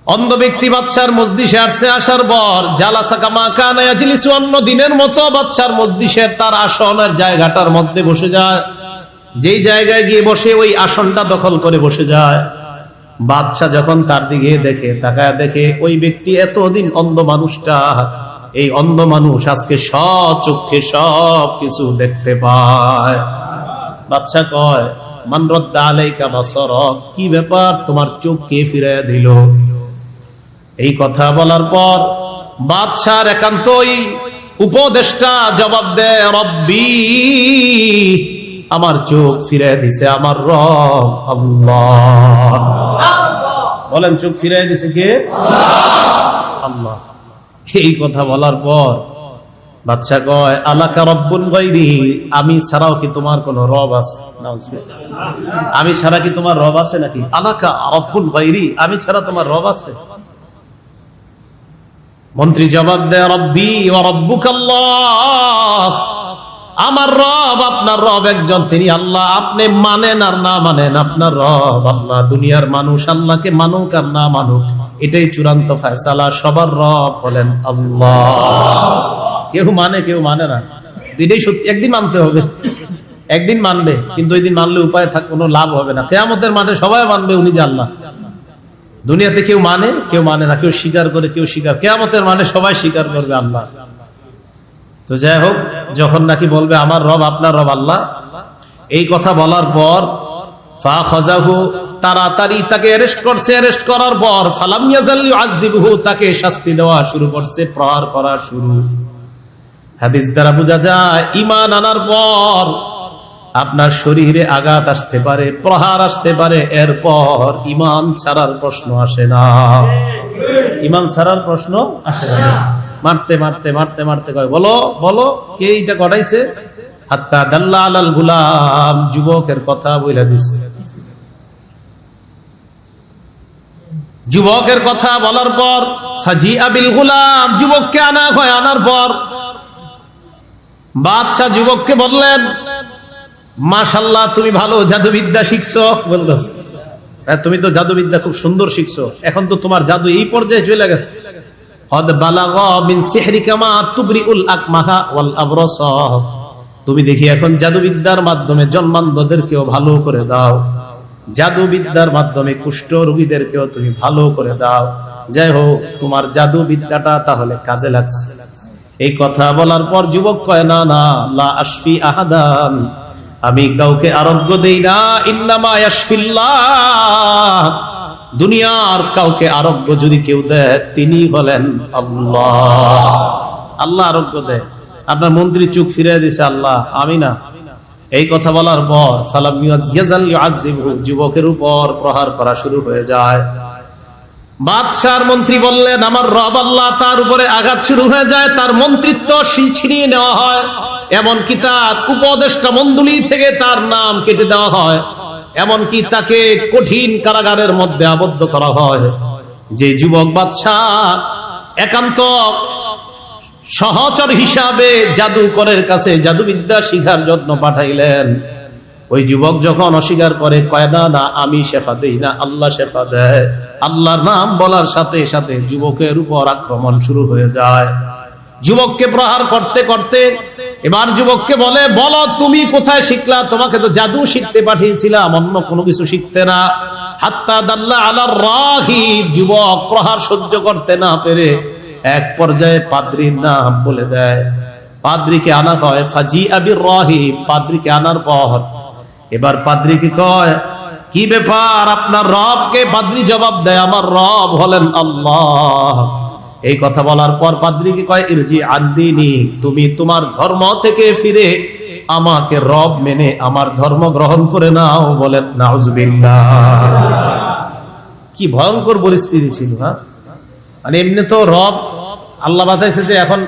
অন্ধ ব্যক্তি বাদশার মজলিসে আসছে, আসার পর জালাসা কামা কানা ইয়াজলিসু, অন্য দিনের মতো বাদশার মজলিসের তার আসনের জায়গাটার মধ্যে বসে যায়। যেই জায়গায় গিয়ে বসে ওই আসনটা দখল করে বসে যায়। বাদশা যখন তার দিকে দেখে, তাকায় দেখে ওই ব্যক্তি এতদিন অন্ধ মানুষটা, এই অন্ধ মানুষ আজকে সচক্ষে সব কিছু দেখতে পায়। বাদশা কয়, মান রাদ্দা আলাইকা বাসারাক, কি ব্যাপার, তোমার চোখ কে ফিরাইয়া দিল? এই কথা বলার পর বাদশার একান্তই উপদেষ্টা জবাব দেয়, রব্বি, আমার চোখ ফিরাইয়া দিছে আমার রব আল্লাহ। বলেন, চোখ ফিরাইয়া দিছে কে? আল্লাহ। এই কথা বলার পর বাদশা কয়, আলাকা রব্বুন গায়রি, আমি ছাড়াও কি তোমার কোন রব আছে? আমি ছাড়া কি তোমার রব আছে নাকি? আলাকা রব্বুন গায়রি, আমি ছাড়া তোমার রব আছে? মন্ত্রী জবাব দেয়, রব্বি ওয়া রব্বুকাল্লাহ, আমার রব আপনার রব একজন, তিনি আল্লাহ। আপনি মানেন আর না মানেন, আপনার রব আল্লাহ। দুনিয়ার মানুষ আল্লাহকে মানুক আর না মানুক, এটাই চূড়ান্ত ফয়সালা। সবার রব হলেন আল্লাহ। কেউ মানে কেউ মানে না, এটাই সত্যি। একদিন মানতে হবে, একদিন মানবে, কিন্তু ওই দিন মানলে উপায় থাক, কোনো লাভ হবে না। কিয়ামতের মাঠে সবাই মানবে উনি যে আল্লাহ। দুনিয়াতে কেউ মানে কেউ মানে না, কেউ স্বীকার করে কেউ স্বীকার, কিয়ামতের মাঠে সবাই স্বীকার করবে আল্লাহ। তো যাই হোক, যখন নাকি বলবে আমার রব আপনার রব আল্লাহ, এই কথা বলার পর ফাখাযাহু, তাড়াতাড়ি তাকে অ্যারেস্ট করছে। অ্যারেস্ট করার পর ফালাম ইয়াজাল ইউআযিবুহু, তাকে শাস্তি দেওয়া শুরু করছে, প্রহার করা শুরু। হাদিস দ্বারা বোঝা যায়, ঈমান আনার পর আপনার শরীরে আঘাত আসতে পারে, প্রহার আসতে পারে, এরপর ঈমান ছাড়ার প্রশ্ন আসে না। ঈমান ছাড়ার প্রশ্ন আসে না। মারতে মারতে মারতে মারতে কয়, বলো বলো, কে এটা ঘটাইছে? হাত্তা দাল্লা আলাল গুলাম, যুবকের কথা বলে দিছে। যুবকের কথা বলার পর ফাজিআ বিল গুলাম, যুবককে আনা হয়। আনার পর বাদশা যুবককে বললেন, মাশাআল্লাহ, তুমি ভালো জাদুবিদ্যা শিখছো। বলল, তুমি তো জাদুবিদ্যা খুব সুন্দর শিখছো, এখন তো তোমার জাদু এই পর্যায়ে চলে গেছে। কদ বালাগা মিন সিহরিকা মা তুবরিউল আকমাহা ওয়াল আবরাস, তুমি দেখি এখন জাদুবিদ্যার মাধ্যমে জন্মান্ধদেরকেও ভালো করে দাও, জাদুবিদ্যার মাধ্যমে কুষ্ঠ রোগীদেরকেও তুমি ভালো করে দাও। যাই হোক, তোমার জাদুবিদ্যাটা তাহলে কাজে লাগছে। এই কথা বলার পর যুবক কয়, না না, লা আশফি আহাদান, আমি কাউকে আরোগ্য দেই না। ইন্নামা ইয়াশফিল্লাহ, দুনিয়ার কাউকে আরোগ্য যদি কেউ দেয় তিনি হলেন আল্লাহ। আল্লাহ আরোগ্য দেয়। আপনার মন্ত্রী চোখ ফিরিয়ে দিছে আল্লাহ, আমি না। এই কথা বলার পর ফালাম ইয়াজাল ইউআযিবুহু, যুবকের উপর প্রহার করা শুরু হয়ে যায়। বাদশার মন্ত্রী বললেন, আমার রব আল্লাহ, তার উপরে আঘাত শুরু হয়ে যায়, তার মন্ত্রিত্ব ছিনিয়ে নেওয়া হয়, এমনকি তার উপদেষ্টা মণ্ডলী থেকে তার নাম কেটে দেওয়া হয়, এমনকি তাকে কঠিন কারাগারের মধ্যে আবদ্ধ করা হয়। যে যুবক বাদশাহ একান্ত সহচর হিসাবে জাদুকরের কাছে জাদুবিদ্যা শিখার জন্য পাঠাইলেন, ওই যুবক যখন অস্বীকার করে, কয় না না, আমি শেফা দেই না, আল্লাহ শেফা দেয়। আল্লাহর নাম বলার সাথে সাথে যুবকের উপর আক্রমণ শুরু হয়ে যায়। যুবককে প্রহার করতে করতে এবার যুবককে বলে, বলো তুমি কোথায় শিখলা? তোমাকে তো জাদু শিখতে পাঠিয়েছিলাম, অন্য কোনো কিছু শিখতে না। হাত্তা দাল্লা আলার রাহিব, যুবক প্রহার সহ্য করতে না পেরে এক পর্যায়ে পাদ্রীর নাম বলে দেয়। পাদ্রীকে আনা হয়, ফাজিআ বির রাহিব, পাদ্রীকে আনার পর এবার পাদ্রীকে কয়, কি ব্যাপার, আপনার রবকে? পাদ্রী জবাব দেয়, আমার রব হলেন আল্লাহ। এই কথা বলার পর পাদ্রীকে কয়, ইরজি আদ্দিনী, তুমি তোমার ধর্ম থেকে ফিরে আমাকে রব মেনে আমার ধর্ম গ্রহণ করে নাও। বলেন নাউজুবিল্লাহ। কি ভয়ঙ্কর পরিস্থিতি ছিল। হ্যাঁ, মানে এমনি তো রব আল্লাহ বাঁচাইছে, যে এখন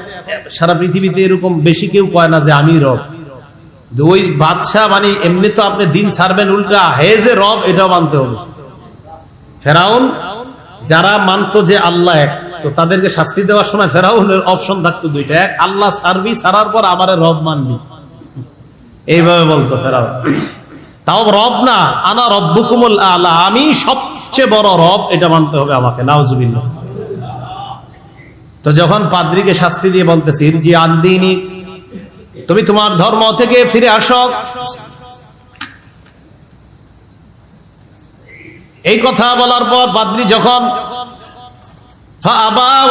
সারা পৃথিবীতে এরকম বেশি কেউ কয় না যে আমি রব। ওই বাদশাহ মানে এমনি তো আপনি দিন ছাড়বেন, উল্টা হে যে রব এটাও মানতে হবে। ফেরাউন যারা মানতো যে আল্লাহ এক, তো তাদেরকে শাস্তি দেওয়ার সময় ফেরাউনের অপশন থাকতো দুইটা, এক আল্লাহ ছাড়বি, ছাড়ার পর আমারে রব মানবি, এইভাবে বলতো ফেরাউন। তাও রব না, আনা রব্বুকুমুল আলা, আমি সবচেয়ে সবচেয়ে বড় রব, এটা মানতে হবে আমাকে। নাউজুবিল্লাহ। তো যখন পাদ্রীকে শাস্তি দিয়ে বলতেছে ইরজি আন দীনি, তুমি তোমার ধর্ম থেকে ফিরে আসো, এই কথা বলার পর পাদ্রী যখন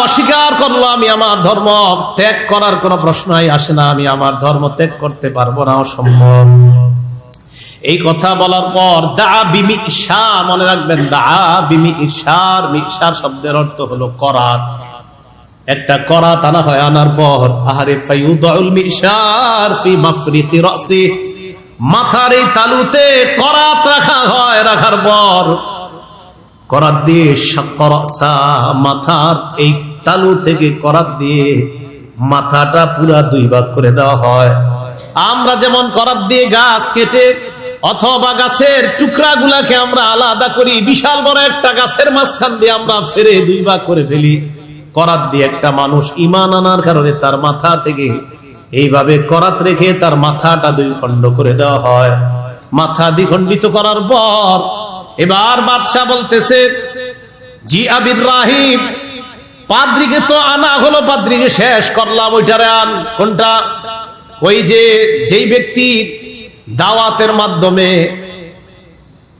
অস্বীকার করলো, আমি আমার ধর্ম ত্যাগ করার কোন প্রশ্নই আসে না, আমি আমার ধর্ম ত্যাগ করতে পারবো না, অসম্ভব। এই কথা বলার পর দা বিমিশা, মনে রাখবেন, দা বিমিশার, মিশার শব্দের অর্থ হলো করাত। একটা করাত আনা হয়, আনার পর আহারে ফায়ুদাউল মিশার ফি মাফরিকি রাসি, মাথার এই তালুতে করাত রাখা হয়, রাখার পর করাত দিয়ে শাক্কারাসা, মাথার এই তালু থেকে করাত দিয়ে মাথাটা পুরা দুই ভাগ করে দেওয়া হয়। আমরা যেমন করাত দিয়ে গাছ কেটে অথবা গাছের টুকরা গুলাকে আমরা আলাদা করি, বিশাল বড় একটা গাছের মাঝখান দিয়ে আমরা ফেরে দুই ভাগ করে ফেলি, করাত দিয়ে একটা মানুষ ঈমান আনার কারণে তার মাথা থেকে এইভাবে করাত রেখে তার মাথাটা দুই খণ্ড করে দেওয়া হয়। মাথা দ্বিখণ্ডিত করার পর এবার বাদশা বলতেছে, জি আবির রাহিব, পাদ্রীকে তো আনা হলো, পাদ্রীকে শেষ করলাম, ওইটারে আন। কোনটা? ওই যে যেই ব্যক্তির দাওয়াতের মাধ্যমে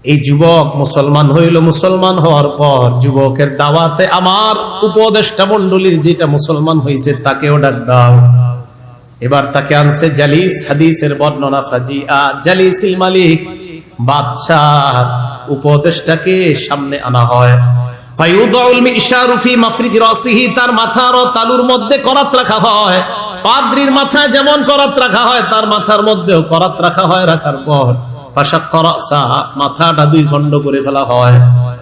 এই যুবক মুসলমান হইল, মুসলমান হওয়ার পর যুবকের দাওয়াতে আমার উপদেষ্টা মণ্ডলীর যেটা মুসলমান হয়েছে তাকেও ডাক দাও। এবার তাকে আনছে জালিস, হাদিসের বর্ণনা ফাজিআ জালিসিল মালিক, বাদশাহ উপদেষ্টাকে সামনে আনা হয়। ফায়ুদাউল মিশারু ফি মাফরিকি রাসিহি, তার মাথার ও তালুর মধ্যে করাত রাখা হয়। পাদ্রীর মাথায় যেমন করাত রাখা হয় তার মাথার মধ্যেও করাত রাখা হয়। রাখার পর ফাশাক্কারাসা, মাথাটা দুই খণ্ড করে ফেলা হয়।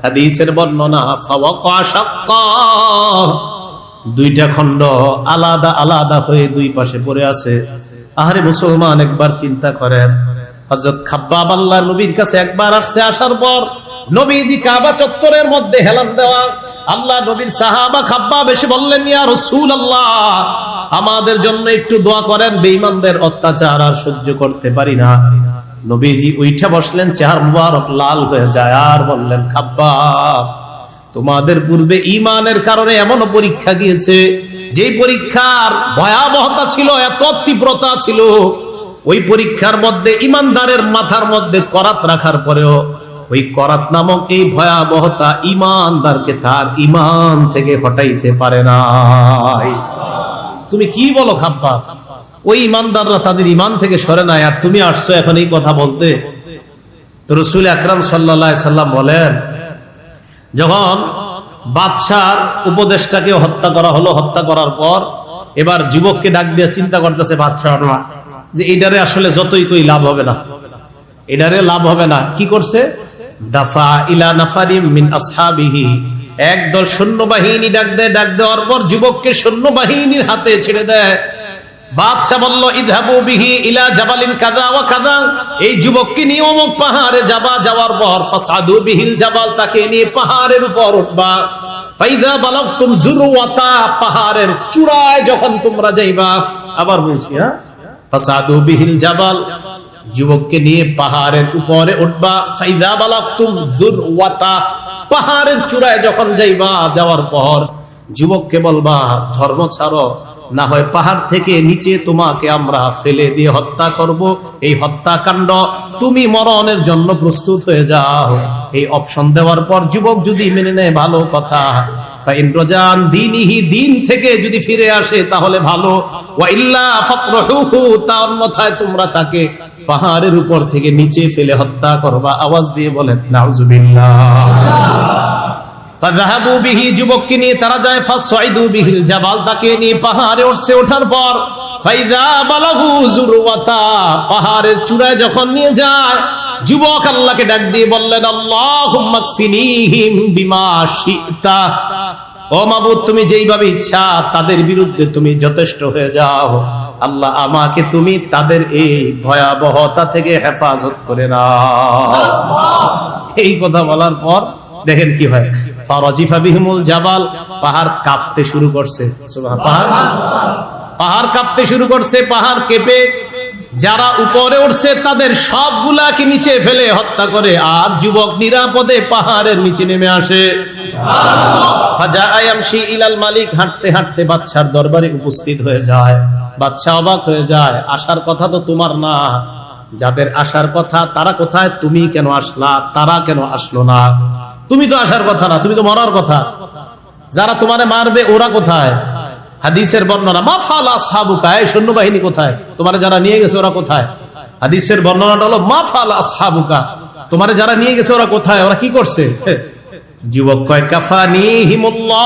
হাদিসের বর্ণনা ফাওয়াকা শাক্কা, দুইটা খণ্ড আলাদা আলাদা হয়ে দুই পাশে পড়ে আছে। আহারে মুসলমান, একবার চিন্তা করেন, হযরত খাব্বাব আল্লাহ নবীর কাছে একবার আসছে, আসার পর নবীজি কাবা চত্বরের মধ্যে হেলান দেওয়া, আল্লাহ নবীর সাহাবা খাব্বাব এসে বললেন, ইয়া রাসূলুল্লাহ, আমাদের জন্য একটু দোয়া করেন, বেঈমানদের অত্যাচার আর সহ্য করতে পারি না। নবীজি উঠে বসলেন, চেহারা মুবারক লাল হয়ে যায়, আর বললেন, খাব্বাব, তোমাদের পূর্বে ঈমানের কারণে এমন পরীক্ষা গিয়েছে, যে পরীক্ষার ভয়াবহতা ছিল, এত তীব্রতা ছিল, ওই পরীক্ষার মধ্যে ঈমানদারের মাথার মধ্যে করাত রাখার পরেও ওই করাত নামক এই ভয়াবহতা ঈমানদারকে তার ঈমান থেকে হটাইতে পারে না। তুমি কি বলো খাব্বাব? ওই ঈমানদাররা তাদের ঈমান থেকে সরে নাই, আর তুমি আসছো এখন এই কথা বলতে? তো রাসূল আকরাম সাল্লাল্লাহু আলাইহি সাল্লাম বলেন, যখন বাদশার উপদেষ্টাকে হত্যা করা হলো, হত্যা করার পর এবার যুবককে ডাক দিয়ে চিন্তা করতেছে বাদশা যে এটারে আসলে যতই কই লাভ হবে না, এটারে লাভ হবে না। কি করছে? দাফা ইলা নাফারিম মিন আসহাবিহি, একদল সৈন্যবাহিনী ডাক দেয়, ডাক দেওয়ার পর যুবককে সৈন্যবাহিনীর হাতে ছেড়ে দেয়। বাদশা বলল, ইযহাবু বিহি ইলা জাবালিন কাযা ওয়া কাযা, এই যুবককে নিয়ে অমুক পাহাড়ে যাবা, যাওয়ার পর ফাসাদু বিহিল জাবাল, তাকে নিয়ে পাহাড়ের উপর উঠবা। ফাইযা বালাগতুম যুরওয়াতা, পাহাড়ের চূড়ায় যখন তোমরা যাইবা, আবার বলছি, ফাসাদু বিহিল জাবাল, যুবককে নিয়ে পাহাড়ের উপরে উঠবা। ফাইযা বালাগতুম যুরওয়াতা, পাহাড়ের চূড়ায় যখন যাইবা, যাওয়ার পর যুবককে বলবা, ধর্ম ছাড়ো, না হয় পাহাড় থেকে নিচে তোমাকে আমরা ফেলে দিয়ে হত্যা করব। এই হত্যাকাণ্ড, তুমি মরণের জন্য প্রস্তুত হয়ে যাও। এই অপশন দেওয়ার পর যুবক যদি মেনে নেয়, ভালো কথা। ফাইন রাজান দীনিহি, দিন থেকে যদি ফিরে আসে তাহলে ভালো, ওয়া ইল্লা ফাকরহুহু, তার অন্যথায় তোমরা তাকে পাহাড়ের উপর থেকে নিচে ফেলে হত্যা করবা। আওয়াজ দিয়ে বলেন নাউজুবিল্লাহ। ফাযাহাবু বিহি, যুবককে নিয়ে তারা যায়। ফাসাইদু বিহিল জাবাল, তাকে নিয়ে পাহাড়ে উঠছে। ওঠার পর ফাইযা বালাগু যুরওয়াতা, পাহাড়ের চূড়ায় যখন নিয়ে যায়, যুবক আল্লাহকে ডাক দিয়ে বললেন, আল্লাহুম্মা কফিনিহিম বিমা শি'তা, ও মাবুদ, তুমি যেইভাবে ইচ্ছা তাদের বিরুদ্ধে তুমি যথেষ্ট হয়ে যাও। আল্লাহ, আমাকে তুমি তাদের এই ভয়াবহতা থেকে হেফাজত করে নাও। এই কথা বলার পর দেখেন কি হয়, ফারাজিফা বিহিমুল জাবাল, পাহাড় কাঁপতে শুরু করছে। পাহাড় কাঁপতে শুরু করছে, পাহাড় কেঁপে যারা উপরে উঠছে তাদের সবগুলাকে নিচে ফেলে হত্যা করে, আর যুবক নিরাপদে পাহাড়ের নিচে নেমে আসে। ইলাল মালিক, হাঁটতে হাঁটতে বাদশার দরবারে উপস্থিত হয়ে যায়। বাদশা অবাক হয়ে যায়, আসার কথা তো তোমার না, যাদের আসার কথা তারা কোথায়? তুমি কেন আসলা? তারা কেন আসলো না? তুমি তো আসার কথা না, তুমি তো মরার কথা। যারা তোমারে মারবে ওরা কোথায়? হাদিসের বর্ণনা, মা ফালা আসহাবুকা, এই সৈন্যবাহিনী কোথায়? তোমারে যারা নিয়ে গেছে ওরা কোথায়? হাদিসের বর্ণনাটা হলো মা ফালা আসহাবুকা, তোমারে যারা নিয়ে গেছে ওরা কোথায়, ওরা কি করছে? যুবক কয় কাফানিহিমুল্লাহ,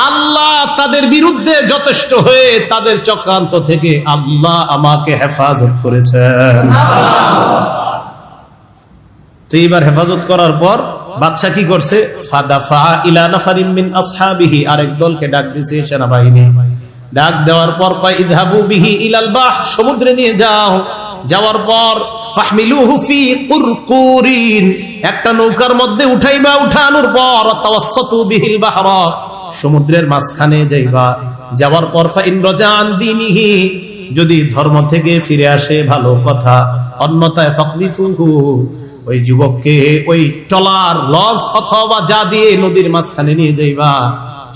আল্লাহ তাদের বিরুদ্ধে যথেষ্ট হয়ে তাদের চক্রান্ত থেকে আল্লাহ আমাকে হেফাজত করেছেন। তো এবার হেফাজত করার পর বাদশা কি করছে? ফাদাফা ইলা নাফারিন মিন আসহাবিহি, আরেক দলকে ডাক দিয়েছে সেনাবাহিনী। ডাক দেওয়ার পর কয় ইযহাবু বিহি ইলাল বাহ, সমুদ্রে নিয়ে যাও। যাওয়ার পর ফাহমিলুহু ফি কুরকুরিন, একটা নৌকার মধ্যে উঠাইবা, উঠানোর পর তাওয়াসসাতু বিহিল বাহরা, সমুদ্রের মাঝখানে যাইবা। যাওয়ার পর ফাইন রাজা আন দীনিহি, যদি ধর্ম থেকে ফিরে আসে ভালো কথা, অন্যথায় ফাকদিফুহু, ওই যুবককে ওই ট্রলার লঞ্চ অথবা যা দিয়ে নদীর মাঝখানে নিয়ে যাইবা,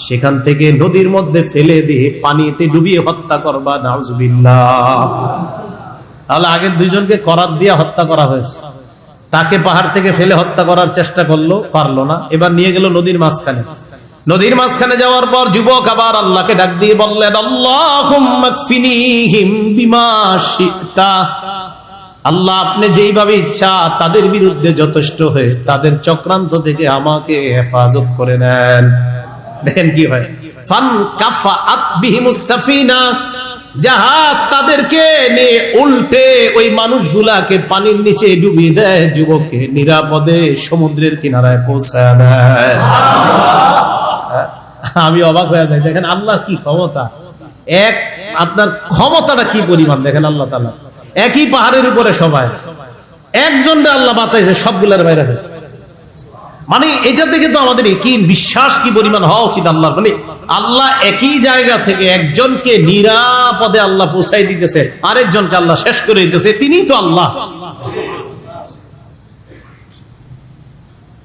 সেখান থেকে নদীর মধ্যে ফেলে দিয়ে পানিতে ডুবিয়ে হত্যা করবা। নাউজুবিল্লাহ। তাহলে আগের দুইজনকে করাত দিয়ে হত্যা করা হয়েছে, তাকে পাহাড় থেকে ফেলে হত্যা করার চেষ্টা করলো, পারলো না, এবার নিয়ে গেল নদীর মাঝখানে। নদীর মাঝখানে যাওয়ার পর যুবক আবার আল্লাহকে ডাক দিয়ে বললেন, আল্লাহুম্মা কফিনিহিম বিমা শি'তা, আল্লাহ আপনি যেইভাবে ইচ্ছা তাদের বিরুদ্ধে যথেষ্ট হয়ে তাদের চক্রান্ত থেকে আমাকে হেফাজত করে নেন। দেখেন কি হয়, ফান কাফাআত বিহিমুস সাফিনা, জাহাজ তাদেরকে নিয়ে উল্টে ওই মানুষগুলাকে পানির নিচে ডুবিয়ে দেয়, যুবককে নিরাপদে সমুদ্রের কিনারায় পৌঁছায় দেয়। আমি অবাক হয়ে যাই, দেখেন আল্লাহ কি ক্ষমতা, এক আপনার ক্ষমতাটা কি পরিমাণ দেখেন। আল্লাহ তাআলা একই পাহাড়ের উপরে সবাই, একজনকে আল্লাহ বাঁচাইছে, সবগুলার বাইরে হয়েছে। মানে এটা থেকে তো আমাদের কি বিশ্বাস, কি পরিমাণ হওয়া উচিত আল্লাহর, মানে আল্লাহ একই জায়গা থেকে একজনকে নিরাপদে আল্লাহ পৌঁছাই দিতেছে, আরেকজনকে আল্লাহ শেষ করে দিতেছে, তিনি তো আল্লাহ।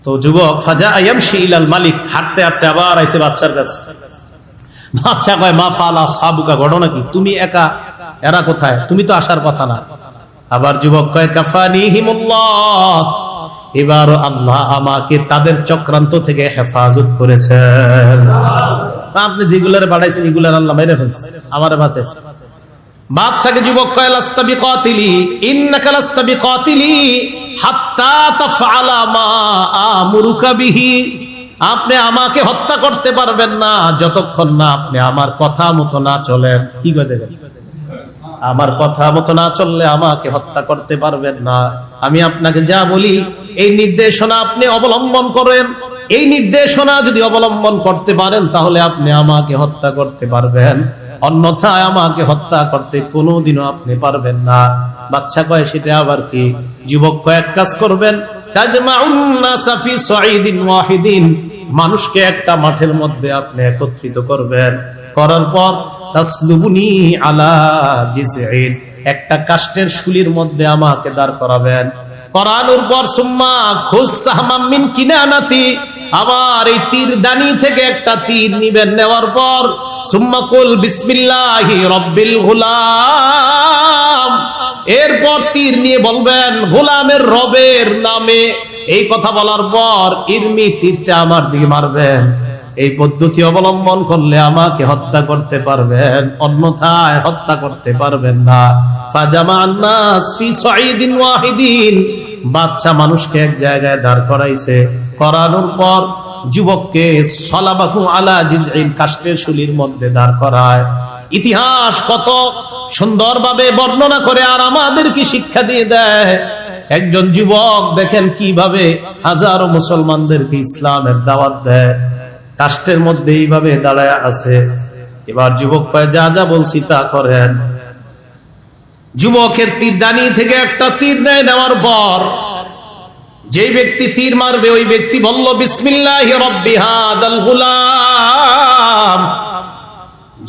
তো যুবক ফাজা ইয়ামশি ইলাল মালিক, হাঁটতে হাঁটতে আবার আইছে বাদশার কাছে। বাদশা কয় মা ফালা সাবুকা, ঘটনা কি? তুমি একা, এরা কোথায়? তুমি তো আসার কথা না। আবার যুবক কয় কাফানিহিমুল্লাহ, এবার আল্লাহ আমাকে তাদের চক্রান্ত থেকে হেফাজত করেছেন। আপনি যেগুলার পাঠাইছেন এগুলার আল্লাহ মেরে ফেলছে, আমারে বাঁচাইছে। বাদশাকে যুবক কয় লাস্তা বিকাতিলি, ইন্নাকা লাস্তা বিকাতিলি হাত্তা তাফআলা মা আমুরুকা বিহি, আপনি আমাকে হত্যা করতে পারবেন না যতক্ষণ না আপনি আমার কথা মতো না চলেন। কি করে দেবেন? আমার কথা মতো না চললে আমাকে হত্যা করতে পারবেন না। আমি আপনাকে যা বলি এই নির্দেশনা আপনি অবলম্বন করেন, এই নির্দেশনা যদি অবলম্বন করতে পারেন তাহলে আপনি আমাকে হত্যা করতে পারবেন, অন্যথায় আমাকে হত্যা করতে কোনোদিনও আপনি পারবেন না। বাদশা কয় সেটা আবার কি? যুবক কয় এক কাজ করবেন, তাজমাউন নাসা ফি সাঈদিন ওয়াহিদিন, মানুষকে একটা মাঠের মধ্যে আপনি একত্রিত করবেন, করার পর তাসলুবুনি আলা জিজঈন, একটা কাষ্ঠের শুলির মধ্যে আমাকে দাঁড় করাবেন, করানোর পর সুম্মা খুজ সাহমাম মিন কিনানাতি, আমার এই তীর দানি থেকে একটা তীর নিবেন, নেওয়ার পর সুম্মা কুল বিসমিল্লাহি রাব্বিল গুলাম, এরপর তীর নিয়ে বলবেন গোলামের রবের নামে। এই কথা বলার পর ইরমি, তীরটা আমার দিকে মারবেন। এই পদ্ধতি অবলম্বন করলে আমাকে হত্যা করতে পারবেন, অন্যথায় হত্যা করতে পারবেন না। ফাজামান নাস ফি সাঈদিন ওয়াহিদিন, বাদশা মানুষকে এক জায়গায় দাঁড় করাইছে, করানোর পর যুবককে সলাবাহু আলা জিজঈন, কাষ্ঠের শুলির মধ্যে দাঁড় করায়। ইতিহাস কত সুন্দরভাবে বর্ণনা করে আর আমাদেরকে শিক্ষা দিয়ে দেয়। একজন যুবক দেখেন কিভাবে হাজারো মুসলমানদেরকে ইসলামের দাওয়াত দেয়, কাষ্ঠের মধ্যে এইভাবে দাঁড়ায় আছে। এবার যুবক কয় যা যা বলছি তা করেন। যুবকের তীর দানি থেকে একটা তীর নেয়, নেওয়ার পর যে ব্যক্তি তীর মারবে ওই ব্যক্তি বলল বিসমিল্লাহি রাব্বি হাদাল গুলাম।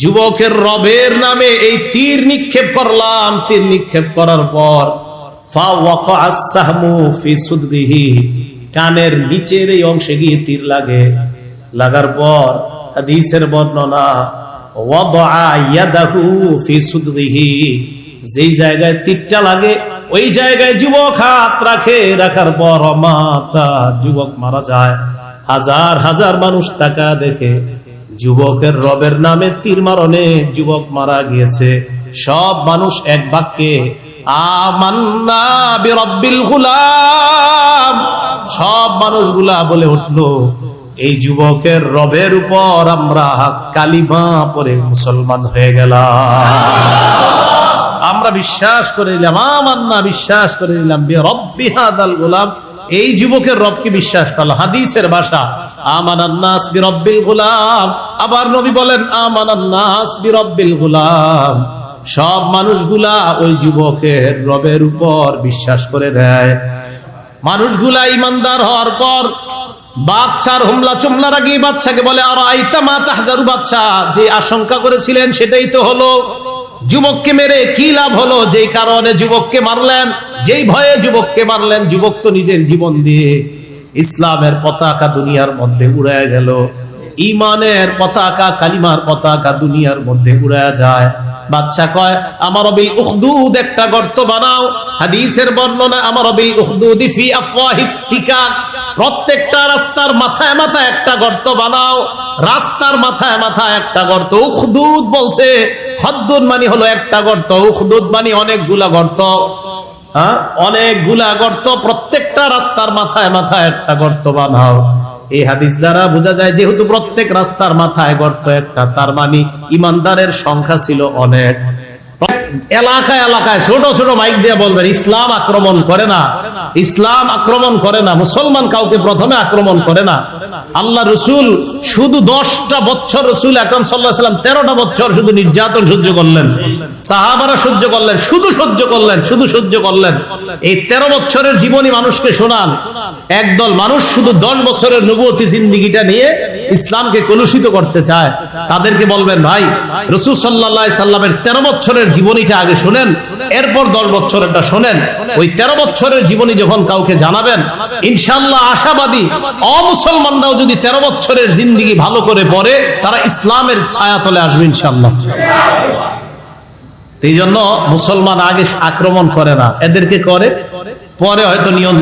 যুবকের রবের নামে এই তীর নিক্ষেপ করলাম। তীর নিক্ষেপ করার পর কানের নিচের এই অংশে গিয়ে তীর লাগে। লাগার পর হাদিসের বর্ণনা, যেই জায়গায় তীরটা লাগে ওই জায়গায় যুবক হাত রাখে। রাখার পর মাতা যুবক মারা যায়। হাজার হাজার মানুষ তাকা দেখে যুবকের রবের নামে তীর মারণে যুবক মারা গিয়েছে। সব মানুষ এক বাক্যে আমান্না বিরব্বিল গুলাম, সব মানুষগুলা বলে উঠলো এই যুবকের রবের উপর আমরা কালিমা পড়ে মুসলমান হয়ে গেলাম। আমরা বিশ্বাস করে নিলাম, আমান্না বিশ্বাস করে নিলাম বিরব্বি হাদাল গুলাম, এই যুবকের রবকে বিশ্বাস করলাম। হাদিসের ভাষা আমানান নাস বিরব্বিল গুলাম। আবার নবী বলেন আমানান নাস বিরব্বিল গুলাম, সব মানুষগুলা ওই যুবকের রবের উপর বিশ্বাস করে দেয়। মানুষগুলা ইমানদার হওয়ার পর বাদশার হুমলা চুমলার আগে বাদশাকে বলে আর আইতা মা তাহজারু, বাদশা যে আশঙ্কা করেছিলেন সেটাই তো হলো। যুবককে মেরে কি লাভ হলো? যেই কারণে যুবককে মারলেন, যেই ভয়ে যুবককে মারলেন, যুবক তো নিজের জীবন দিয়ে ইসলামের পতাকা দুনিয়ার মধ্যে উড়ায় গেল। ইমানের পতাকা, কালিমার পতাকা দুনিয়ার মধ্যে উড়ায় যায়। বাদশা কয় আমার বিল উখদুদ, একটা গর্ত বানাও। হাদিসের বর্ণনা আমার বিল উখদুদি ফি আফওয়াহিস সিকাক, প্রত্যেকটা রাস্তার মাথায় মাথায় একটা গর্ত বানাও। রাস্তার মাথায় মাথায় একটা গর্ত। উখদুদ বলছে, খদ্দুদ মানে হলো একটা গর্ত, উখদুদ মানে অনেকগুলা গর্ত। অনেকগুলা গর্ত, প্রত্যেকটা রাস্তার মাথায় মাথায় একটা গর্ত বানাও। এই হাদিস দ্বারা বোঝা যায় যেহেতু প্রত্যেক রাস্তার মাথায় গর্ত একটা, তার মানে ইমানদারের সংখ্যা ছিল অনেক। এলাকায় এলাকায় ছোট ছোট মাইক দিয়ে বলবেন ইসলাম আক্রমণ করে না, ইসলাম আক্রমণ করে না, মুসলমান কাউকে প্রথমে আক্রমণ করে না। আল্লাহ রসুল শুধু 10টা বছর, রসুল আকরাম সাল্লাল্লাহু আলাইহি ওয়াসাল্লাম 13টা বছর শুধু নির্যাতন সহ্য করলেন। সাহাবারা সহ্য করলেন, শুধু সহ্য করলেন, শুধু সহ্য করলেন। এই 13 বছরের জীবনী মানুষকে শোনান। একদল মানুষ শুধু 10 বছরের নবুয়তি জিন্দেগিটা নিয়ে ইসলামকে কলুষিত করতে চায়। তাদেরকে বলবেন ভাই রাসূল সাল্লাল্লাহু আলাইহি সাল্লামের 13 বছরের জীবনীটা আগে শুনেন, এরপর 10 বছরেরটা শুনেন। ওই 13 বছরের জীবনী যখন কাউকে জানাবেন, ইনশাআল্লাহ আশাবাদী অমুসলমানরাও যদি 13 বছরের জিন্দেগি ভালো করে পড়ে তারা ইসলামের ছায়াতলে আসবে ইনশাআল্লাহ। এই জন্য মুসলমান আগে আক্রমণ করে না, এদেরকে করে, পরে হয়তো নিয়ম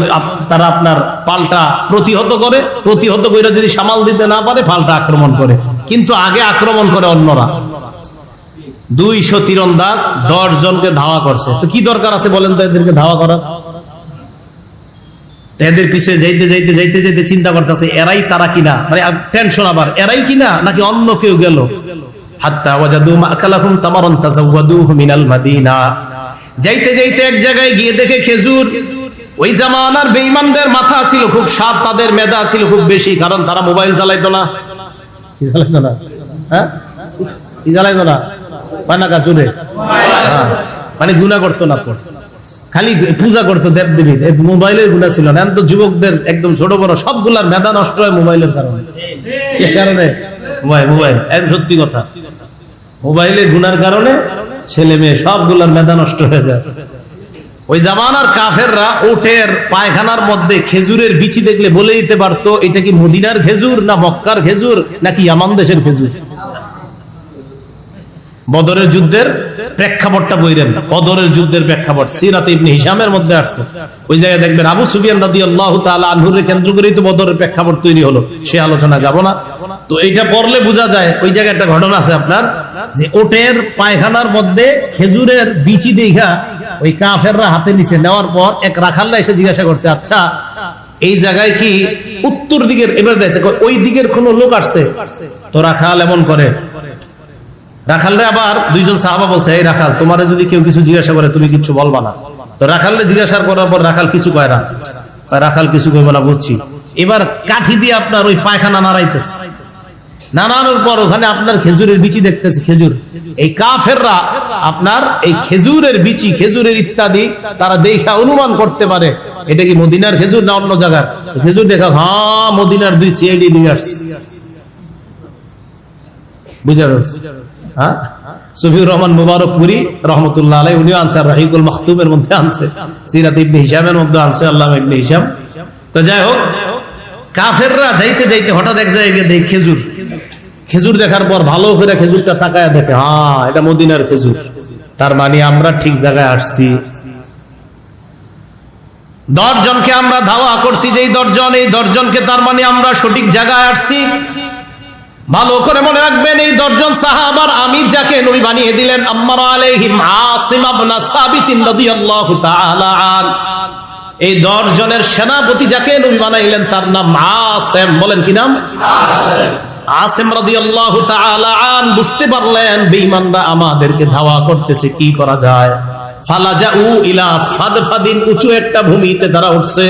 তারা আপনার পাল্টা প্রতিহত করে, প্রতিহত করে যদি সামাল দিতে না পারে পাল্টা আক্রমণ করে, কিন্তু আগে আক্রমণ করে অন্যরা। 200 তীরন্দাজ 10 জনকে ধাওয়া করছে, তো কি দরকার আছে বলেন তো এদেরকে ধাওয়া করার? এদের পিছিয়ে যাইতে যাইতে যাইতে যাইতে চিন্তা করতেছে এরাই তারা কিনা, মানে টেনশন আবার এরাই কিনা নাকি অন্য কেউ গেল। হাত্তা ওয়াজাদু মাকালাহুম তামারান তাজাওয়াদুহু মিনাল মাদিনা, যাইতে যাইতে এক জায়গায় গিয়ে দেখে খেজুর। ওই জামানার বেঈমানদের মাথা ছিল খুব সাপ, তাদের মেধা ছিল খুব বেশি, কারণ তারা মোবাইল চালাইতো না। কি চালাইতো না? হ্যাঁ, কি চালাইতো না? পানাকা চুরে, মানে গুনাহ করতো না, তো খালি পূজা করতো দেব দেবীর। মোবাইলের গুনাহ ছিল না। তো যুবকদের একদম ছোট বড় সবগুলার মেধা নষ্ট হয় মোবাইলের কারণে। এই কারণে মোবাইল সত্যি কথা, মোবাইলের গুনার কারণে ছেলে মেয়ে সবগুলার মেধা নষ্ট হয়ে যায়। ওই জামানার কাফেররা ওটের পায়খানার মধ্যে খেজুরের বিচি দেখলে বলে দিতে পারতো এটা কি মদিনার খেজুর না মক্কার খেজুর নাকি ইয়ামান দেশের খেজুর। বদরের যুদ্ধের প্রেক্ষাপটটা বইরেন, বদরের যুদ্ধের প্রেক্ষাপট সিরাতে ইবনে হিশামের মধ্যে আসছে। ওই জায়গায় দেখবেন আবু সুফিয়ান রাদিয়াল্লাহু তাআলা আনহুর কেন্দ্র করেই তো বদরের প্রেক্ষাপট তৈরি হলো, সে আলোচনা যাব না। তো এইটা পড়লে বোঝা যায় ওই জায়গায় একটা ঘটনা আছে আপনার, যে ওটের পায়খানার মধ্যে খেজুরের বিচি দেখা ওই কাফেররা হাতে নিচে নেওয়ার পর এক রাখাল্লা এসে জিজ্ঞাসা করছে, আচ্ছা এই জায়গায় কি উত্তর দিকের, এবার দেখছে ওই দিকের কোন লোক আসছে? তো রাখাল এমন করে, রাখালরে আবার 2 জন সাহাবা বলছে, এই রাখাল তোমারে যদি কেউ কিছু জিজ্ঞাসা করে তুমি কিছু বলবা না। তো রাখালরে জিজ্ঞাসা করার পর রাখাল কিছু কয় না, রাখাল কিছু কইব না, বুঝছি। এবার কাঠি দিয়ে আপনার ওই পায়খানা নাড়াইতেছে, নাড়ানোর পর ওখানে আপনার খেজুরের বিচি দেখতেছে। খেজুর, এই কাফেররা আপনার এই খেজুরের বিচি, খেজুরের ইত্যাদি তারা দেখা অনুমান করতে পারে এটা কি মদিনার খেজুর না অন্য জায়গার। তো খেজুর দেখা, হ্যাঁ মদিনার 2 সিআইডি নিয়ে আসছে, বুঝা গেছে। হ্যাঁ, সুফিউর রহমান মুবারকপুরি রহমতুল্লাহ আলাইহি উনিও আনছে, রাহিকুল মাখতুমের মধ্যে আনছে, সিরাত ইবনে হিশামের মধ্যে আনছে, আল্লামা ইবনে হিশাম। তো যাই হোক, কাফেররা যাইতে যাইতে হঠাৎ এক জায়গায় দেখে খেজুর, খেজুর দেখার পর ভালো করে খেজুরটা তাকায় দেখে, হ্যাঁ এটা মদিনার খেজুর, তার মানে আমরা ঠিক জায়গায় আসছি। 10 জনকে আমরা ধাওয়া করছি, যেই 10 জন, এই 10 জনকে, তার মানে আমরা সঠিক জায়গায় আসছি। ভালো করে মনে রাখবেন, এই 10 জন সাহাবার আমির যাকে নবী বানিয়ে দিলেন, আম্মার আলাইহিম আসিম ইবনে সাবিত রাদিয়াল্লাহু তাআলা আন, এই 10 জনের সেনাপতি যাকে নবী বানাইলেন তার নাম আসিম। বলেন কি নাম? আসিম রাদিয়াল্লাহু তাআলা আন বুঝতে পারলেন বেঈমানরা আমাদেরকে ধাওয়া করতেছে, কি করা যায়। ফালাজাউ ইলা ফাদফাদিন, উঁচু একটা ভূমিতে তারা উঠছে।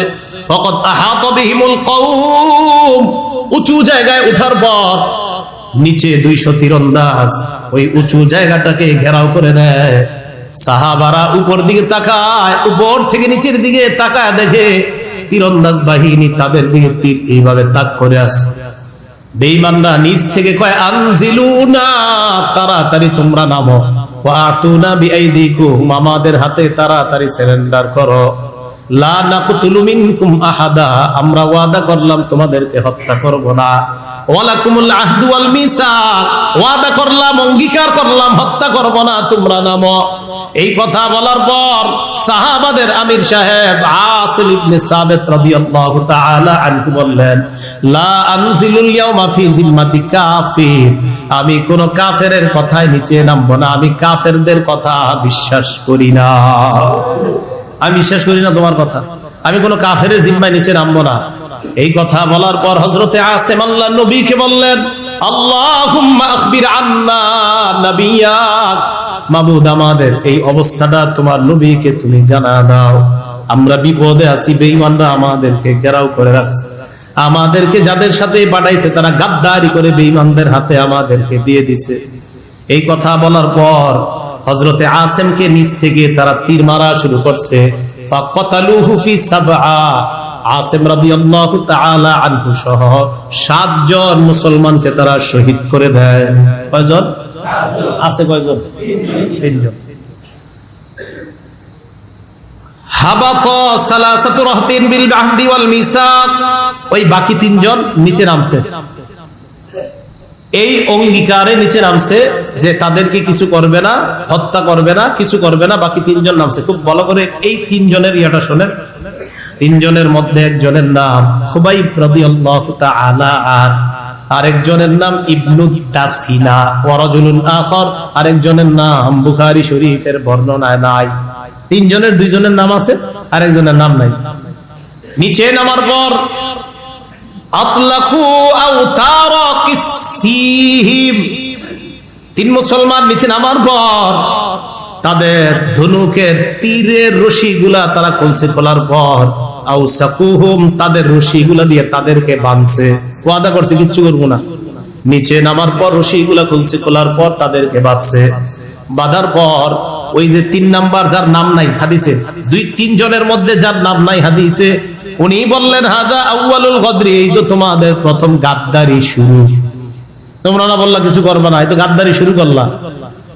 ওয়াকাদ আহাতা বিহিমুল কওম, উঁচু জায়গায় ওঠার পর নিচে 200 তীরন্দাজ ওই উঁচু জায়গাটাকে ঘেরাও করে নেয়। সাহাবারা উপর দিকে তাকায়, উপর থেকে নিচের দিকে তাকায় দেখে তীরন্দাজ বাহিনী তাদের দিকে তীর এইভাবে তাক করে আসে। বেঈমানরা নিচ থেকে কয়, আনজিলুনা, তাড়াতাড়ি তোমরা নামো, ওয়াতুনা বিআইদিকুম, আমাদের হাতে তাড়াতাড়ি সারেন্ডার করো। লা নাকতুলু মিনকুম আহাদা, আমরা ওয়াদা করলাম তোমাদেরকে হত্যা করব না। ওয়ালাকুমুল আহদু ওয়াল মিসাক, ওয়াদা করলাম, অঙ্গীকার করলাম হত্যা করব না, তোমরা নামো। এই কথা বলার পর সাহাবাদের আমির সাহেব আসিম ইবনে সাবিত রাদিয়াল্লাহু তাআলা আনহু বললেন, লা আনজিলুল ইয়াওমা ফি জিম্মাতি কাফির, আমি কোন কাফেরের কথায় নিচে নামবো না, আমি কাফেরদের কথা বিশ্বাস করি না। আমি বিশ্বাস করি না তোমার কথা, আমি কোন কাফেরের জিম্মায় নিচে নামবো না। এই কথা বলার পর হযরতে আসিম আল্লাহর নবীকে বললেন, আল্লাহুম্মা আখবির আন্না নাবিয়াক, মাবুদ আমাদের এই অবস্থাটা তোমার নবীকে তুমি জানা দাও, আমরা বিপদে আছি, বেঈমানরা আমাদেরকে ঘেরাও করে রাখছে, আমাদেরকে যাদের সাথে পাঠাইছে তারা গাদ্দারি করে বেঈমানদের হাতে আমাদেরকে দিয়ে দিছে। এই কথা বলার পর হযরতে আসিমকে নিচ থেকে তারা তীর মারা শুরু করছে। ফাকাতালুহু ফি সাবআ, আসিম রাদিয়াল্লাহু তাআলা আনহু সহ 7 জন মুসলমানকে তারা শহীদ করে দেয়। কয়জন আছে? কয়জন? 3 জন। হাবাতা সালাসাতু রাহতিন বিল আহদি ওয়াল মিসাক, ওই বাকি 3 জন নিচে নামছে, এই অঙ্গীকারে নিচে নামছে যে তাদেরকে কিছু করবে না, হত্যা করবে না, কিছু করবে না। বাকি 3 জন নামছে। খুব ভালো করে এই 3 জনের ইয়াটা শোনেন। 3 জনের মধ্যে একজনের নাম খুবাইব রাদিয়াল্লাহু তাআলা আন, আরেকজনের নাম ইবনু দাসিনা, ওয়া রাজুলুন আখার, আরেকজনের নাম বুখারী শরীফের বর্ণনায় নাই। 3 জনের 2 জনের নাম আছে, আরেকজনের নাম নাই। নিচে নামার পর আতলাকু আওতারা কিসসিহিম, 3 মুসলমান নিচে নামার পর তাদের ধনুকের তীরের রশিগুলা তারা খুলছে, খোলার পর আউসাকুহুম, তাদের রশিগুলা দিয়ে তাদেরকে বাঁধছে। ওয়াদা করছে কিচ্ছু করবো না। নিচে নামার পর রশিগুলা খুলছে, খোলার পর তাদেরকে বাঁধছে। বাঁধার পর ওই যে 3 নাম্বার যার নাম নাই হাদিসে, 2-3 জনের মধ্যে যার নাম নাই হাদিসে, উনি বললেন, হাদা আউয়ালুল গদরি, এই তো তোমাদের প্রথম গাদ্দারি শুরু। তোমরা না বললা কিছু করবে না, এই তো গাদ্দারি শুরু করলা।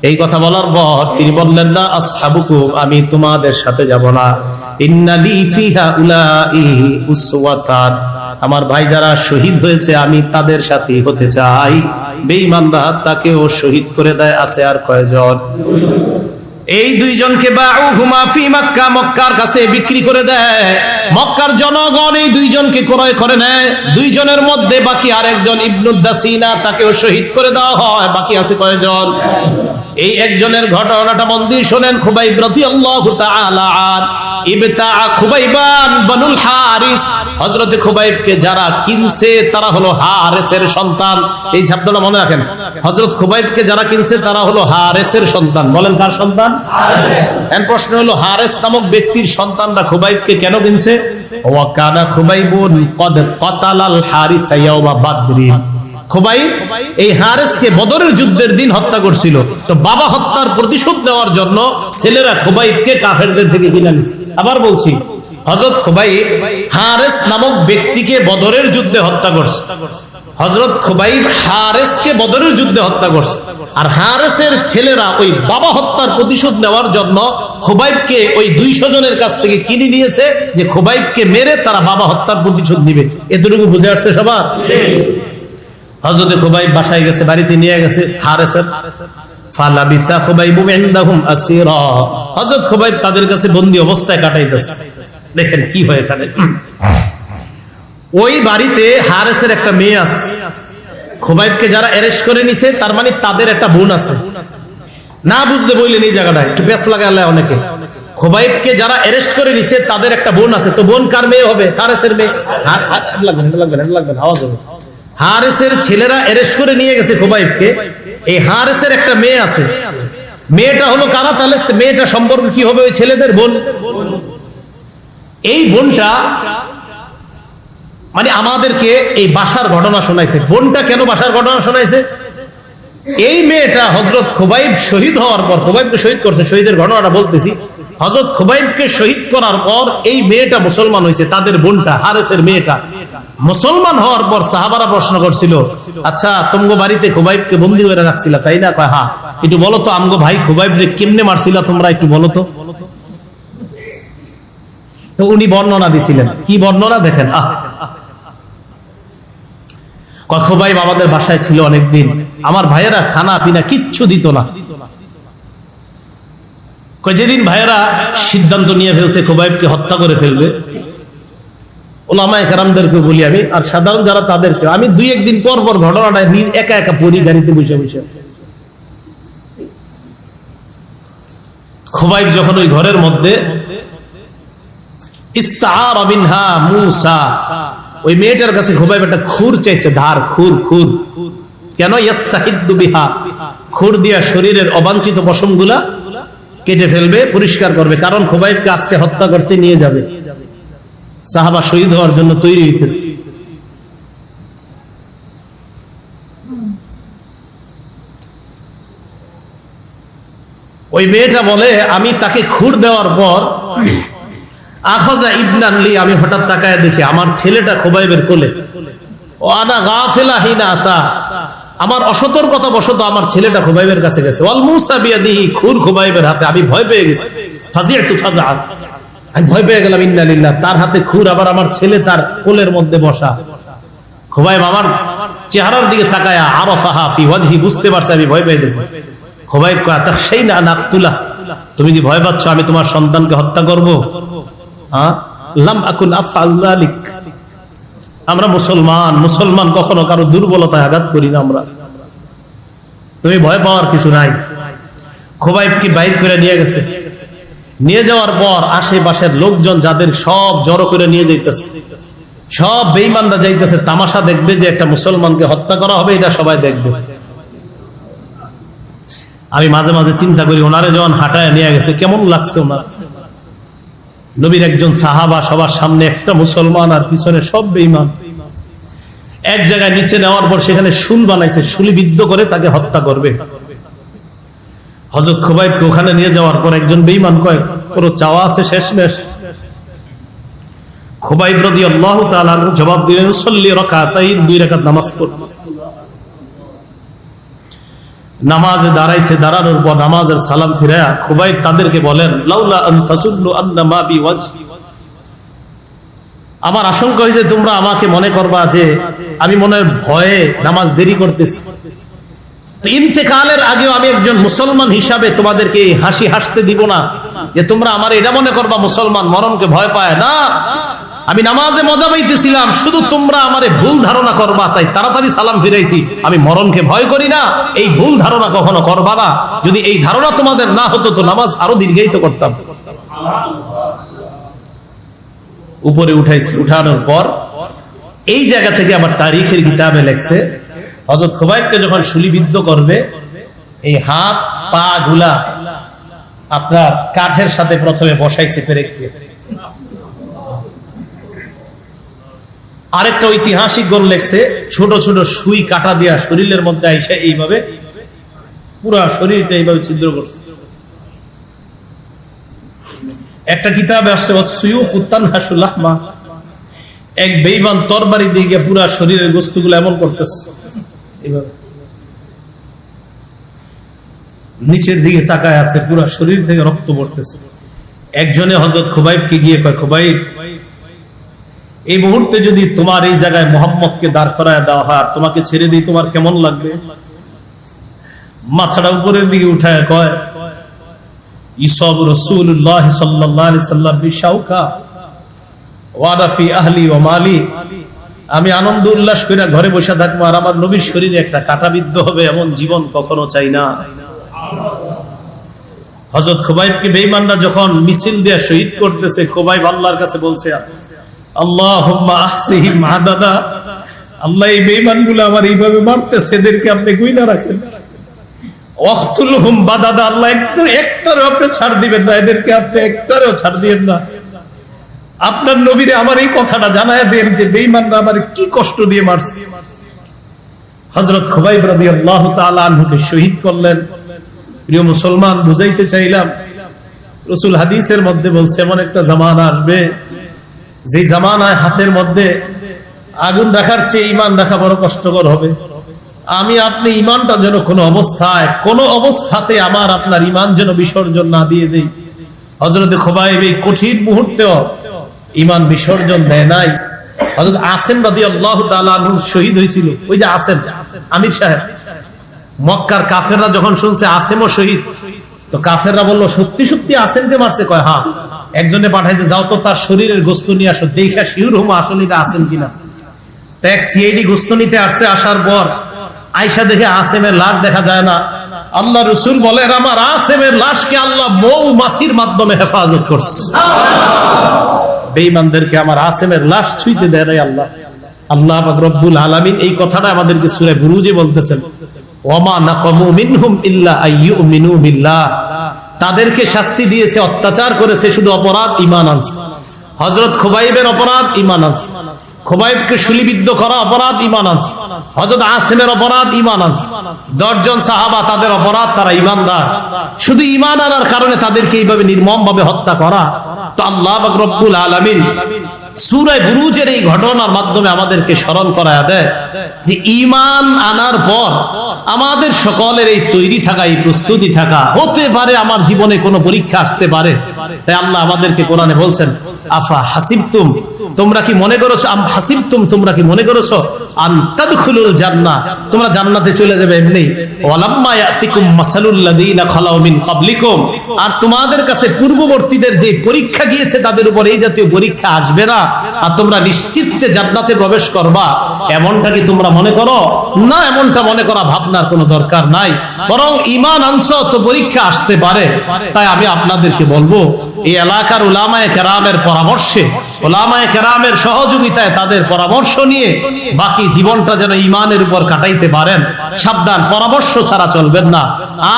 এই কথা বলার পর তিনি বললেন, না আসহাবুকুম, আমি তোমাদের সাথে যাব না। ইন্নালি ফিহা উলাই উসওয়াতান, আমার ভাই যারা শহীদ হয়েছে আমি তাদের সাথে হতে চাই। বেঈমানরা তাকেও শহীদ করে দেয়। আছে আর কয়জন? এই 2 জনকে বাউহুমা ফি মক্কা, মক্কার কাছে বিক্রি করে দেয়। মক্কার জনগণ এই 2 জনকে ক্রয় করে নেয়। 2 জনের মধ্যে বাকি আরেকজন ইবনু দাসিনা, তাকেও শহীদ করে দেওয়া হয়। বাকি আছে কয়জন? এই একজনের ঘটনাটা মন দিয়ে শোনেন। খুবাইব রাদিয়াল্লাহু তাআলা আন ইবতা খুবাইবান বনুল হারিস, হযরত খুবাইবকে যারা কিনছে তারা হলো হারেসের সন্তান। এই শব্দটা মনে রাখেন, হযরত খুবাইবকে যারা কিনছে তারা হলো হারেসের সন্তান। বলেন কার সন্তান? হারেস। এর প্রশ্ন হলো, হারেস নামক ব্যক্তির সন্তানরা খুবাইবকে কেন কিনছে? ওয়া কানা খুবাইবুন কদ কাতালাল হারিস ইয়াওমা বাদরিন, খুবাইব এই হারেসকে বদরের যুদ্ধের দিন হত্যা করছিল। তো বাবা হত্যার প্রতিশোধ নেওয়ার জন্য ছেলেরা খুবাইবকে কাফেরদের থেকে কিনে নিছে। আবার বলছি, হযরত খুবাইব হারেস নামক ব্যক্তিকে বদরের যুদ্ধে হত্যা করছে। হযরত খুবাইব হারেসকে বদরের যুদ্ধে হত্যা করছে, আর হারেসের ছেলেরা ওই বাবা হত্যার প্রতিশোধ নেওয়ার জন্য খুবাইবকে ওই 200 জনের কাছ থেকে কিনে নিয়েছে যে খুবাইবকে মেরে তারা বাবা হত্যার প্রতিশোধ নিবে। এতটুকু বুঝে আসছে সবার? হযরত খুবাইব বাসায় গেছে, বাড়িতে নিয়ে গেছে হারেসের। ফালাবিসা খুবাইবু ইনদাহুম আসীরা, হযরত খুবাইব তাদের কাছে বন্দী অবস্থায় কাটাইতেছে। দেখেন কি হয় এখানে। ওই বাড়িতে হারেসের একটা মেয়ে আছে, খুবাইবকে যারা অ্যারেস্ট করে নিছে তার মানে তাদের একটা বোন আছে। না বুঝতে বললেন এই জায়গাটায় একটু ব্যস্ত লাগালে অনেকে। খুবাইবকে যারা অ্যারেস্ট করে নিছে তাদের একটা বোন আছে, তো বোন কার মেয়ে হবে? হারেসের মেয়ে। লাগবে আওয়াজ হবে। হারেসের ছেলেরা অ্যারেস্ট করে নিয়ে গেছে খুবাইবকে, এই হারেসের একটা মেয়ে আছে। মেয়েটা হলো কারা? তাহলে মেয়েটা সম্পর্ক কি হবে? ওই ছেলেদের বোন। এই বোনটা মানে আমাদেরকে এই বাসার ঘটনা শোনাইছে। বোনটা কেন বাসার ঘটনা শোনাইছে? এই মেয়েটা হযরত খুবাইব শহীদ হওয়ার পর, খুবাইবকে শহীদ করছে, শহীদের ঘটনাটা বলতেছি। হযরত খুবাইবকে শহীদ করার পর এই মেয়েটা মুসলমান হয়েছে, তাদের বোনটা হারেসের মেয়েটা মুসলমান হওয়ার পর সাহাবারা প্রশ্ন করছিল, আচ্ছা তোমগো বাড়িতে খুবাইবকে বন্দী করে রাখছিলা তাই না? কয় হ্যাঁ। একটু বলো তো আমগো ভাই খুবাইবরে কেমনে মারছিলা তোমরা, একটু বলো তো। তো উনি বর্ণনা দিছিলেন। কি বর্ণনা দেখেন। খুবাইব আমাদের বাসায় ছিল অনেকদিন, আমার ভাইয়েরা খানা পিনা কিচ্ছু দিত না। যেদিন ভাইয়েরা সিদ্ধান্ত নিয়ে ফেলছে খুবাইবকে হত্যা করে ফেলবে, ওলামায়ে কেরামদেরকে বলি আমি, আর সাধারণ যারা তাদেরকে আমি 2-1 দিন পর পর ঘটনাটা একা একা পড়ি গাড়িতে বসে বসে। খুবাইব যখন ওই ঘরের মধ্যে ইস্তাআরা মিনহা মূসা, ওই মেয়েটার কাছে খুবাইব একটা খুর চাইছে, ধার খুর। কেন? ইস্তাহিদ্দু বিহা, খুর দিয়া শরীরের অবাঞ্ছিত পশমগুলা কেটে ফেলবে, পরিষ্কার করবে, কারণ খুবাইবকে আজকে হত্যা করতে নিয়ে যাবে। সাহাবা শহীদ হওয়ার জন্য তৈরি হইতেছে। ওই মেয়েটা বলে আমি তাকে খুর দেওয়ার পর আখাযা ইবনান লি, আমি হঠাৎ তাকায় দেখি আমার ছেলেটা খুবাইবের কোলে। ও আনা গাফিলা হিনা আতা, আমার অসতর্কতা বশত আমার ছেলেটা খুবাইবের কাছে গেছে। ওয়াল মূসা বিয়াদিহি, খুর খুবাইবের হাতে। আমি ভয় পেয়ে গেছি। ফাজিআতু ফাজাআত, আমি ভয় পেয়ে গেলাম। ইন্না লিল্লাহ, তার হাতে খুর, আবার আমার ছেলে তার কোলের মধ্যে বসা। খুবাইব আমার চেহারার দিকে তাকায়া আরাফাহা ফি ওয়াজহি, বুঝতে পারছে আমি ভয় পেয়ে গেছি। খুবাইব কয় তাখশাইনা আন আকতুলা, তুমি কি ভয় পাচ্ছ আমি তোমার সন্তানকে হত্যা করব? লাম আকুন আফআল যালিক, আমরা মুসলমান কখনো কারো দুর্বলতায় আঘাত করি না আমরা, তুমি ভয় পাওয়ার কিছু নাই। খুবাইবকে বাইর করে নিয়ে গেছে। নিয়ে যাওয়ার পর আশেপাশের লোকজন যাদের সব জড়ো করে নিয়ে যাইতেছে, সব বেঈমানরা যাইতেছে তামাশা দেখবে যে একটা মুসলমানকে হত্যা করা হবে, এটা সবাই দেখবে। আমি মাঝে মাঝে চিন্তা করি ওনারে যখন হাঁটায় নিয়ে গেছে কেমন লাগছে ওনার। নবীর একজন সাহাবা, সবার সামনে একটা মুসলমান আর পিছনে সব বেঈমান। এক জায়গায় নিচে নেওয়ার পর সেখানে শুল বানাইছে, শুলিবিদ্ধ করে তাকে হত্যা করবে। হযরত খুবাইবকে ওখানে নিয়ে যাওয়ার পর একজন বেঈমান কয় পুরো চাওয়া আছে শেষমেশ। খুবাইব রাদিয়াল্লাহু তাআলা জবাব দিলেন সাল্লি রাকাতাইন, 2 রাকাত নামাজ পড়। নামাজে দাঁড়াইছে, দাঁড়ানোর পর নামাজের সালাম ফিরায়া খুবাইব তাদেরকে বলেন লাউলা আন তাসুল্লু আন্না মা বিওয়াজহি, আমার আশঙ্কা হয়েছে তোমরা আমাকে মনে করবা যে আমি মনে হয় ভয়ে নামাজ দেরি করতেছি। তো ইন্তেকালের আগেও আমি একজন মুসলমান হিসাবে তোমাদেরকে হাসি হাসতে দিব না যে তোমরা আমার এটা মনে করবা মুসলমান মরণকে ভয় পায় না। আমি নামাজে মজা পাইতেছিলাম, শুধু তোমরা আমারে ভুল ধারণা করবা, তাই তাড়াতাড়ি সালাম ফিরাইছি। আমি মরণকে ভয় করি না, এই ভুল ধারণা কখনো করবা না। যদি এই ধারণা তোমাদের না হতো তো নামাজ আরো দীর্ঘায়িত করতাম। উপরে উঠাইছি, উঠানোর পর এই জায়গা থেকে আবার তারিখের কিতাবে লেখছে হযরত খুবাইবকে যখন শুলিবিদ্ধ করবে, এই হাত পা গুলা আপনার কাঠের সাথে প্রথমে বসাইছে পেরেকছে। আরেকটা ঐতিহাসিক গণ লেখছে ছোট ছোট সুই কাটা দিয়া শরীরের মধ্যে আইসা এইভাবে পুরা শরীরটা এইভাবে ছিদ্র করছে। একটা কিতাবে আসছে ওয়াসসুয়ুফু তানহাসুল লাহমা, এক বেঈমান তরবারি দিয়ে গিয়ে পুরা শরীরের গোস্তগুলো এমন করতেছে, এভাবে নিচের দিকে তাকায় আছে, পুরা শরীর থেকে রক্ত পড়তেছে। একজনে হযরত খুবাইবকে গিয়ে কয়, খুবাইব, এই মুহূর্তে যদি তোমার এই জায়গায় মুহাম্মদকে দাঁড় করায় দেওয়া হয় আর তোমাকে ছেড়ে দিই, তোমার কেমন লাগবে? মাথাটা উপরের দিকে উঠায় কয়, ইসব রাসূলুল্লাহ সাল্লাল্লাহু আলাইহি সাল্লাম বিশাউকা ওয়া ফি আহলি ওয়া মালি, আমি আনন্দ উল্লাস করে ঘরে বসে থাকবো আর আমার নবীর শরীরে একটা কাঁটাবিদ্ধ হবে, এমন জীবন কখনো চাই না। হযরত খুবাইবকে বেঈমানরা যখন মিছিল দিয়ে শহীদ করতেছে, খুবাইব আল্লাহর কাছে বলছে, আল্লাহুম্মা আহসিহিম আদাদা, আল্লাহ এই বেঈমানগুলো আমার এইভাবে মারতেছে, এদেরকে আপনি গুইনা রাখেন। ওয়াকতুলহুম বাদাদা, আল্লাহ একটারও আপনি ছাড় দিবেন না, এদেরকে আপনি একটারও ছাড় দিবেন না। আপনার নবীরে আমার এই কথাটা জানায় দেন যে বেঈমানরা আমার কি কষ্ট দিয়ে মারছে। হযরত খুবাইব রাদিয়াল্লাহু তাআলা আনহুকে শহীদ করলেন। প্রিয় মুসলমান, বুঝাইতে চাইলাম, রাসূল হাদিসের মধ্যে বলছে এমন একটা জামানা আসবে যে জামানায় হাতের মধ্যে আগুন রাখার চেয়ে ঈমান রাখা বড় কষ্টকর হবে। আমি আপনি ঈমানটা যেন কোনো অবস্থাতে আমার আপনার ঈমান যেন বিসর্জন না দিয়ে দেই। হযরত খুবাইব এই কঠিন মুহূর্তেও ঈমান বিসর্জন দেয় নাই। হযরত আসেম রাদিয়াল্লাহু তাআলা আনহু শহীদ হয়েছিল। ওই যে আসেম আমির সাহেব, মক্কার কাফেররা যখন শুনছে আসেমও শহীদ, তো কাফেররা বলল, সত্যি সত্যি আসেমকে মারছে? কয় হ্যাঁ। একজনে পাঠাইছে, যাও তো তার শরীরের গোস্ত নিয়ে আসো, দেখা শিওর হবো আসলে এটা আসেম কিনা। তো এক সিআইডি গোস্ত নিতে আসছে, আসার পর আয়েশা দেখে আসেমের লাশ দেখা যায় না। আল্লাহ রাসূল বলেন, আমার আসেমের লাশকে আল্লাহ মৌমাছির মাধ্যমে হেফাজত করছে। বেঈমানদেরকে আমার আসেমের লাশ ছুঁইতে দেয় নাই আল্লাহ। আল্লাহ পাক রব্বুল আলামিন এই কথাটা আমাদেরকে সূরা বুরুজে বলতেছেন, ওয়ামা নাকামু মিনহুম ইল্লা আইয়ুমিনু বিল্লাহ, তাদেরকে শাস্তি দিয়েছে, অত্যাচার করেছে, শুধু অপরাধ ঈমান আনছে। হযরত খুবাইবের অপরাধ ঈমান আনছে, খুবাইবকে শুলিবিদ্ধ করা অপরাধ ঈমান আনছে, হযরত আসিমের অপরাধ ঈমান আনছে। 10 জন সাহাবা তাদের অপরাধ, তারা ঈমানদার, শুধু ঈমান আনার কারণে তাদেরকে এইভাবে নির্মমভাবে হত্যা করা। তো আল্লাহ পাক রব্বুল আলামিন সূরা বুরুজের এই ঘটনার মাধ্যমে আমাদেরকে স্মরণ করায়া দেয় যে ঈমান আনার পর আমাদের সকলের এই তৈরি থাকা, এই প্রস্তুতি থাকা, হতে পারে আমার জীবনে কোনো পরীক্ষা আসতে পারে। তাই আল্লাহ আমাদেরকে কোরআনে বলছেন, আফা হাসিবতুম, তোমরা কি মনে করেছো, আম হাসিবতুম, তোমরা কি মনে করেছো, আন তাদখুলুল জান্নাহ, তোমরা জান্নাতে চলে যাবে এমনি, ওয়ালাম্মা ইয়াতিকুম মাসালুল লাযিনা খালাউ মিন ক্বাবলিকুম, আর তোমাদের কাছে পূর্ববর্তীদের যে পরীক্ষা গিয়েছে তাদের উপর এই জাতীয় পরীক্ষা আসবে না, আর তোমরা নিশ্চিন্তে জান্নাতে প্রবেশ করবা, এমনটা কি তোমরা মনে করো? না, এমনটা মনে করা ভাবনার কোনো দরকার নাই, বরং ঈমান আনছো তো পরীক্ষা আসতে পারে। তাই আমি আপনাদেরকে বলবো, এই এলাকার উলামায়ে কেরামের পরামর্শে, উলামায়ে কেরামের সহযোগিতায়, তাদের পরামর্শ নিয়ে বাকি জীবনটা যেন ঈমানের উপর কাটাইতে পারেন। সাবধান, পরামর্শ ছাড়া চলবেন না,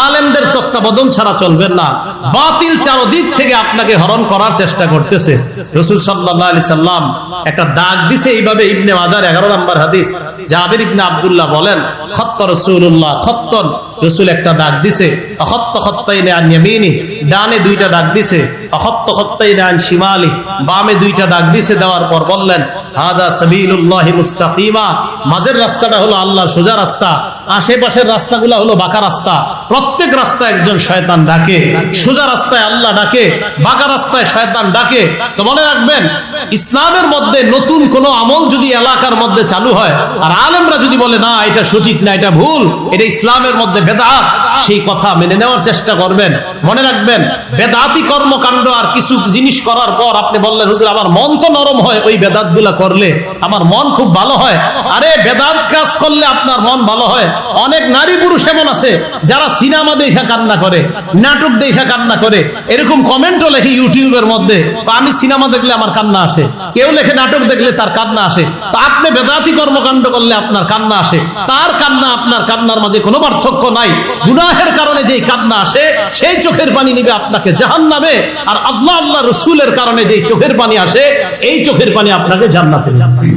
আলেমদের তত্ত্বাবধান ছাড়া চলবেন না। বাতিল চারদিক থেকে আপনাকে হরণ করার চেষ্টা করতেছে। রাসূল সাল্লাল্লাহু আলাইহি সাল্লাম একটা দাগ দিছে এইভাবে, ইবনে মাজার 11 নম্বর হাদিস, জাবির ইবনে আব্দুল্লাহ বলেন, খত্ত রাসূলুল্লাহ খত্তন, রাসূল একটা দাগ দিছে, খত্ত খত্তাইনি আন ইয়ামিনি, ডানে 2টা দাগ দিছে, খত্ত খত্তাইনি আন শিমালি, বামে 2টা দাগ দিছে। দেওয়ার পর বললেন, হাদা সাবিলুল্লাহি মুস্তাকিমা, মাঝের রাস্তাটা হলো আল্লাহর সোজা রাস্তা, আশেপাশের রাস্তাগুলো হলো বাঁকা রাস্তা। প্রত্যেক রাস্তায় একজন শয়তান ডাকে, সোজা রাস্তায় আল্লাহ ডাকে, বাঁকা রাস্তায় শয়তান ডাকে। তো মনে রাখবেন, ইসলামের মধ্যে নতুন কোন আমল যদি এলাকার মধ্যে চালু হয় আর আলেমরা যদি বলে না এটা সঠিক না, এটা ভুল, এটা ইসলামের মধ্যে বেদাত, সেই কথা মেনে নেওয়ার চেষ্টা করবেন। মনে রাখবেন, বেদাতি কর্মকাণ্ড আর কিছু জিনিস করার পর আপনি বললেন, হুজুর আমার মন তো নরম হয় ওই বেদাত গুলা করলে, আমার মন খুব ভালো হয়। আরে বেদাত কাজ করলে আপনার মন ভালো হয়। অনেক নারী পুরুষ এমন আছে যারা সিনেমা দেখা কান্না করে, নাটক দেখা কান্না করে, এরকম কমেন্টও লেখে ইউটিউবের মধ্যে, আমি সিনেমা দেখলে আমার কান্না আসে, কেউ লেখে নাটক দেখলে তার কান্না আসে। তো আপনি বেদাতি কর্মকাণ্ড করলে আপনার কান্না আসে, তার কান্না আপনার কান্নার মাঝে কোনো পার্থক্য নাই। গুনাহের কারণে যেই কান্না আসে সেই চোখের পানি নিবে আপনাকে জাহান্নামে, আর আল্লাহ আল্লাহ রাসূলের কারণে যেই চোখের পানি আসে এই চোখের পানি আপনাকে জান্নাতে নিবে।